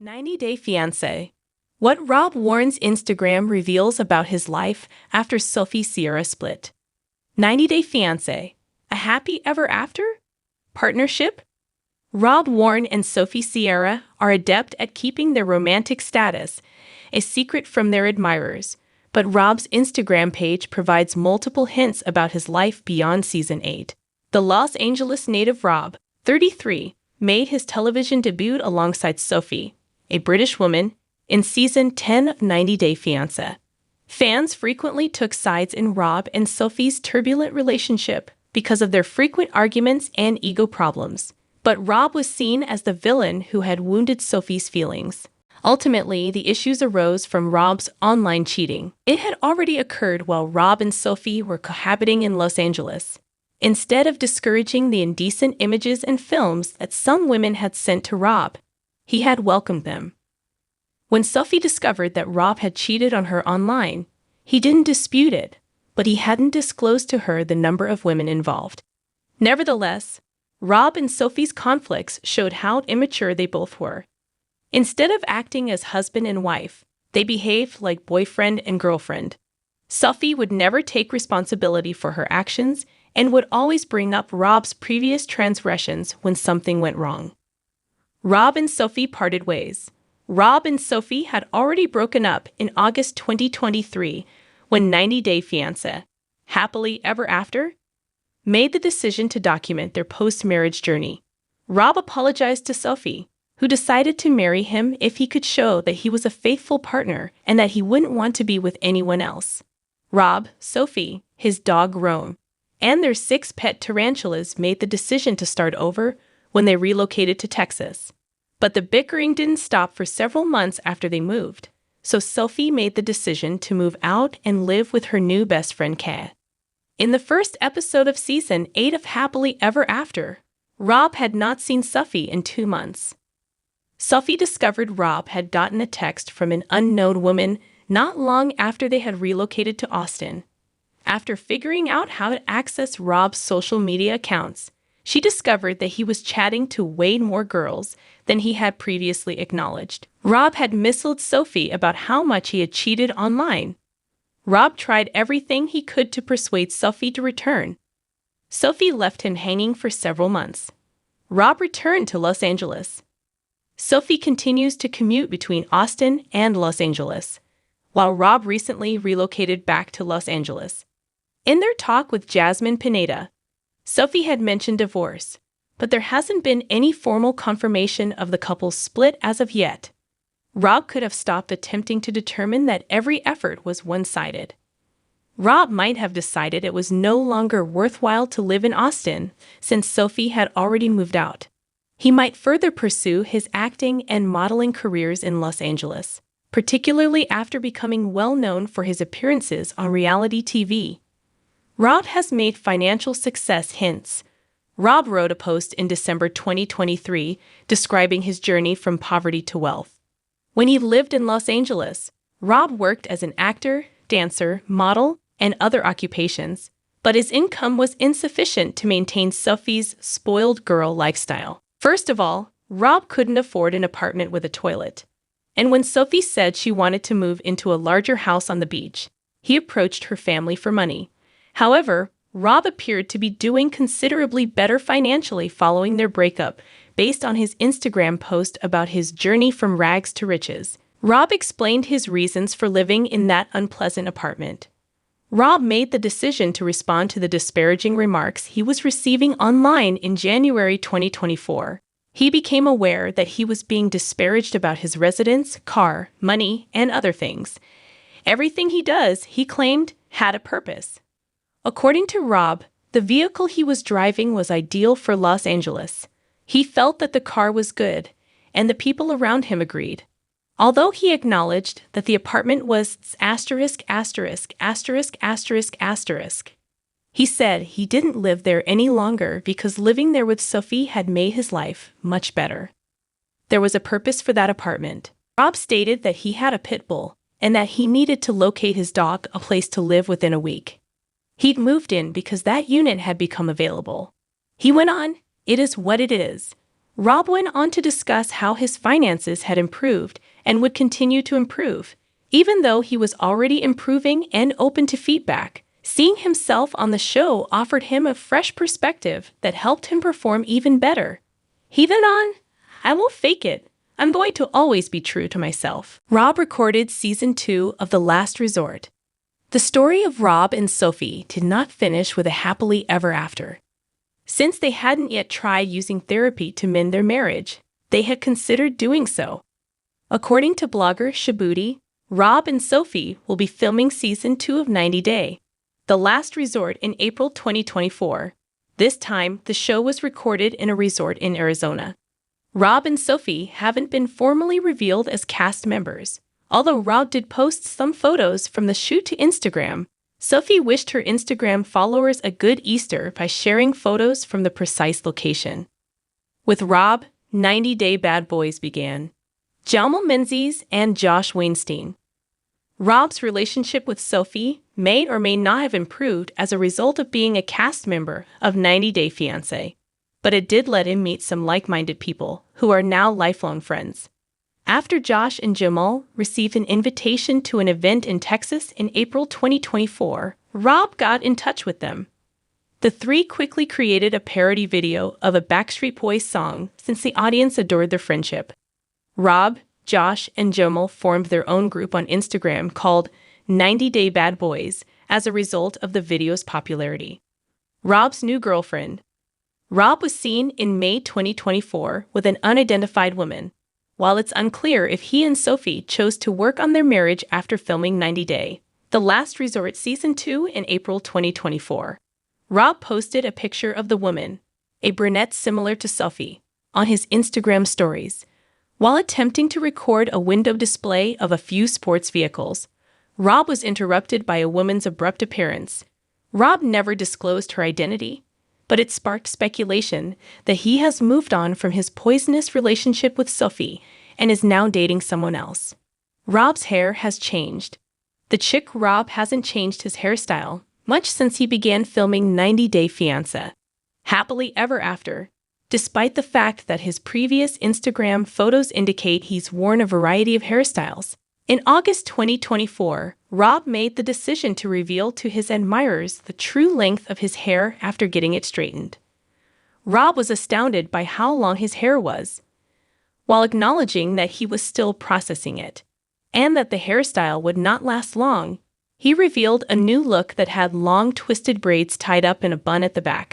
90-Day Fiancé. What Rob Warne's Instagram reveals about his life after Sophie Sierra split. 90-Day Fiancé. A happy ever after? Partnership? Rob Warne and Sophie Sierra are adept at keeping their romantic status a secret from their admirers, but Rob's Instagram page provides multiple hints about his life beyond Season 8. The Los Angeles native Rob, 33, made his television debut alongside Sophie, a British woman, in Season 10 of 90-Day Fiancé. Fans frequently took sides in Rob and Sophie's turbulent relationship because of their frequent arguments and ego problems, but Rob was seen as the villain who had wounded Sophie's feelings. Ultimately, the issues arose from Rob's online cheating. It had already occurred while Rob and Sophie were cohabiting in Los Angeles. Instead of discouraging the indecent images and films that some women had sent to Rob, he had welcomed them. When Sophie discovered that Rob had cheated on her online, he didn't dispute it, but he hadn't disclosed to her the number of women involved. Nevertheless, Rob and Sophie's conflicts showed how immature they both were. Instead of acting as husband and wife, they behaved like boyfriend and girlfriend. Sophie would never take responsibility for her actions and would always bring up Rob's previous transgressions when something went wrong. Rob and Sophie parted ways. Rob and Sophie had already broken up in August 2023 when 90-Day Fiancé, Happily Ever After, made the decision to document their post-marriage journey. Rob apologized to Sophie, who decided to marry him if he could show that he was a faithful partner and that he wouldn't want to be with anyone else. Rob, Sophie, his dog Rome, and their 6 pet tarantulas made the decision to start over when they relocated to Texas. But the bickering didn't stop for several months after they moved, so Sophie made the decision to move out and live with her new best friend Kat. In the first episode of Season 8 of Happily Ever After, Rob had not seen Sophie in 2 months. Sophie discovered Rob had gotten a text from an unknown woman not long after they had relocated to Austin. After figuring out how to access Rob's social media accounts, she discovered that he was chatting to way more girls than he had previously acknowledged. Rob had misled Sophie about how much he had cheated online. Rob tried everything he could to persuade Sophie to return. Sophie left him hanging for several months. Rob returned to Los Angeles. Sophie continues to commute between Austin and Los Angeles, while Rob recently relocated back to Los Angeles. In their talk with Jasmine Pineda, Sophie had mentioned divorce, but there hasn't been any formal confirmation of the couple's split as of yet. Rob could have stopped attempting to determine that every effort was one-sided. Rob might have decided it was no longer worthwhile to live in Austin since Sophie had already moved out. He might further pursue his acting and modeling careers in Los Angeles, particularly after becoming well-known for his appearances on reality TV. Rob has made financial success hints. Rob wrote a post in December 2023 describing his journey from poverty to wealth. When he lived in Los Angeles, Rob worked as an actor, dancer, model, and other occupations, but his income was insufficient to maintain Sophie's spoiled girl lifestyle. First of all, Rob couldn't afford an apartment with a toilet. And when Sophie said she wanted to move into a larger house on the beach, he approached her family for money. However, Rob appeared to be doing considerably better financially following their breakup, based on his Instagram post about his journey from rags to riches. Rob explained his reasons for living in that unpleasant apartment. Rob made the decision to respond to the disparaging remarks he was receiving online in January 2024. He became aware that he was being disparaged about his residence, car, money, and other things. Everything he does, he claimed, had a purpose. According to Rob, the vehicle he was driving was ideal for Los Angeles. He felt that the car was good, and the people around him agreed. Although he acknowledged that the apartment was **********, he said he didn't live there any longer because living there with Sophie had made his life much better. There was a purpose for that apartment. Rob stated that he had a pit bull and that he needed to locate his dog a place to live within a week. He'd moved in because that unit had become available. He went on, "It is what it is." Rob went on to discuss how his finances had improved and would continue to improve, even though he was already improving and open to feedback. Seeing himself on the show offered him a fresh perspective that helped him perform even better. He went on, "I won't fake it. I'm going to always be true to myself." Rob recorded Season 2 of The Last Resort. The story of Rob and Sophie did not finish with a happily ever after. Since they hadn't yet tried using therapy to mend their marriage, they had considered doing so. According to blogger Shabuti, Rob and Sophie will be filming Season 2 of 90 Day, The Last Resort in April 2024. This time, the show was recorded in a resort in Arizona. Rob and Sophie haven't been formally revealed as cast members. Although Rob did post some photos from the shoot to Instagram, Sophie wished her Instagram followers a good Easter by sharing photos from the precise location. With Rob, 90 Day Bad Boys began. Jamal Menzies and Josh Weinstein. Rob's relationship with Sophie may or may not have improved as a result of being a cast member of 90 Day Fiancé, but it did let him meet some like-minded people who are now lifelong friends. After Josh and Jamal received an invitation to an event in Texas in April 2024, Rob got in touch with them. The three quickly created a parody video of a Backstreet Boys song since the audience adored their friendship. Rob, Josh, and Jamal formed their own group on Instagram called 90 Day Bad Boys as a result of the video's popularity. Rob's new girlfriend. Rob was seen in May 2024 with an unidentified woman. While it's unclear if he and Sophie chose to work on their marriage after filming 90 Day, The Last Resort Season 2 in April 2024, Rob posted a picture of the woman, a brunette similar to Sophie, on his Instagram stories. While attempting to record a window display of a few sports vehicles, Rob was interrupted by a woman's abrupt appearance. Rob never disclosed her identity, but it sparked speculation that he has moved on from his poisonous relationship with Sophie and is now dating someone else. Rob's hair has changed. The chick Rob hasn't changed his hairstyle much since he began filming 90 Day Fiancé. Happily ever after, despite the fact that his previous Instagram photos indicate he's worn a variety of hairstyles. In August 2024, Rob made the decision to reveal to his admirers the true length of his hair after getting it straightened. Rob was astounded by how long his hair was, while acknowledging that he was still processing it, and that the hairstyle would not last long. He revealed a new look that had long twisted braids tied up in a bun at the back.